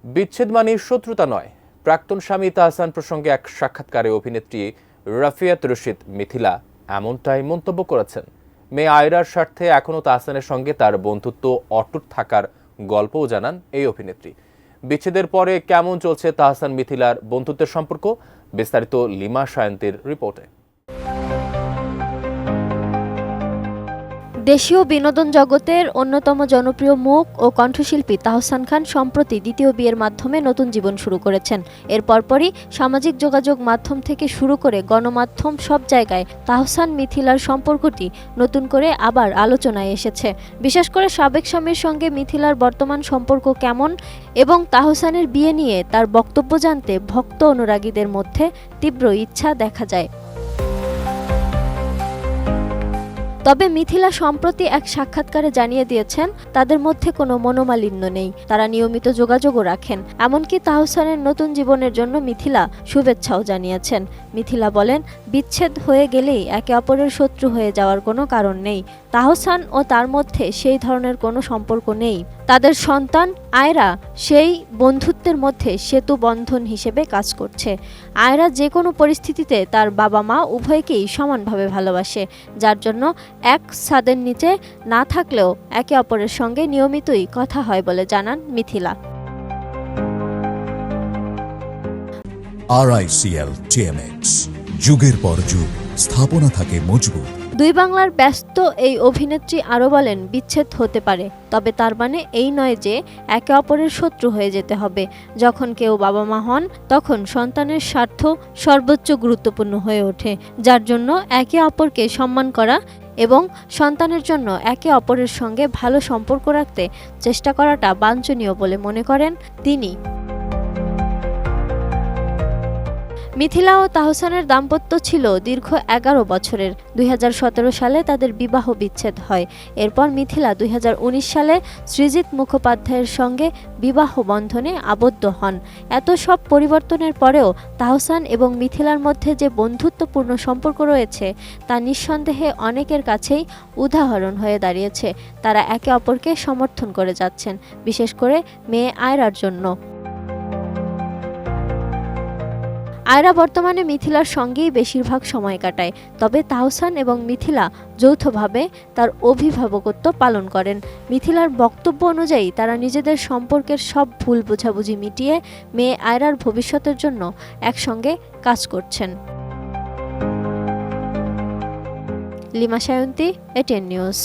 বিচ্ছেদ মানে শত্রুতা নয়। প্রাক্তন স্বামী তাহসান প্রসঙ্গে এক সাক্ষাৎকারে অভিনেত্রী রাফিয়াত রশিদ মিথিলা এমনটাই মন্তব্য করেছেন। মেয়ে আয়রার স্বার্থে এখনও তাহসানের সঙ্গে তার বন্ধুত্ব অটুট থাকার গল্পও জানান এই অভিনেত্রী। বিচ্ছেদের পরে কেমন চলছে তাহসান মিথিলার বন্ধুত্বের সম্পর্ক, বিস্তারিত লিমা সায়ন্তীর রিপোর্টে। দেশীয় বিনোদন জগতের অন্যতম জনপ্রিয় মুখ ও কণ্ঠশিল্পী তাহসান খান সম্প্রতি দ্বিতীয় বিয়ের মাধ্যমে নতুন জীবন শুরু করেছেন। এর পরপরই সামাজিক যোগাযোগ মাধ্যম থেকে শুরু করে গণমাধ্যম সব জায়গায় তাহসান মিথিলার সম্পর্কটি নতুন করে আবার আলোচনায় এসেছে। বিশেষ করে সাবেক স্বামীর সঙ্গে মিথিলার বর্তমান সম্পর্ক কেমন এবং তাহসানের বিয়ে নিয়ে তার বক্তব্য জানতে ভক্ত অনুরাগীদের মধ্যে তীব্র ইচ্ছা দেখা যায়। তবে মিথিলা সম্প্রতি এক সাক্ষাৎকারে জানিয়ে দিয়েছেন তাদের মধ্যে কোনো মনোমালিন্য নেই, তারা নিয়মিত যোগাযোগও রাখেন। এমনকি তাহসানের নতুন জীবনের জন্য মিথিলা শুভেচ্ছাও জানিয়েছেন। মিথিলা বলেন, বিচ্ছেদ হয়ে গেলেই একে অপরের শত্রু হয়ে যাওয়ার কোনো কারণ নেই। তাহসান ও তার মধ্যে সেই ধরনের কোনো সম্পর্ক নেই। তাদের সন্তান আয়রা সেই বন্ধুত্বের মধ্যে সেতু বন্ধন হিসেবে কাজ করছে। আয়রা যে কোনো পরিস্থিতিতে তার বাবা মা উভয়কেই সমানভাবে ভালোবাসে, যার জন্য এক ছাদের নিচে না থাকলেও একে অপরের সঙ্গে নিয়মিতই কথা হয় বলে জানান মিথিলা। RICL TMX, যুগের পর যুগ স্থাপনা থাকে মজবুত। দুই বাংলার ব্যস্ত এই অভিনেত্রী আরও বলেন, বিচ্ছেদ হতে পারে, তবে তার মানে এই নয় যে একে অপরের শত্রু হয়ে যেতে হবে। যখন কেউ বাবা মা হন তখন সন্তানের স্বার্থ সর্বোচ্চ গুরুত্বপূর্ণ হয়ে ওঠে, যার জন্য একে অপরকে সম্মান করা এবং সন্তানের জন্য একে অপরের সঙ্গে ভালো সম্পর্ক রাখতে চেষ্টা করাটা বাঞ্ছনীয় বলে মনে করেন তিনি। মিথিলা ও তাহসানের দাম্পত্য ছিল দীর্ঘ 11 বছরের। 2017 সালে তাদের বিবাহ বিচ্ছেদ হয়। এরপর মিথিলা 2019 সালে সৃজিত মুখোপাধ্যায়ের সঙ্গে বিবাহ বন্ধনে আবদ্ধ হন। এত সব পরিবর্তনের পরেও তাহসান এবং মিথিলার মধ্যে যে বন্ধুত্বপূর্ণ সম্পর্ক রয়েছে তা নিঃসন্দেহে অনেকের কাছেই উদাহরণ হয়ে দাঁড়িয়েছে। তারা একে অপরকে সমর্থন করে যাচ্ছেন, বিশেষ করে মেয়ে আয়রার জন্য। আয়রা বর্তমানে মিথিলার সঙ্গেই বেশিরভাগ সময় কাটায়, তবে তাহসান এবং মিথিলা যৌথভাবে তার অভিভাবকত্ব পালন করেন। মিথিলার বক্তব্য অনুযায়ী তারা নিজেদের সম্পর্কের সব ভুল বোঝাবুঝি মিটিয়ে মেয়ে আয়রার ভবিষ্যতের জন্য একসঙ্গে কাজ করছেন। Lima Sayanti, ATN news.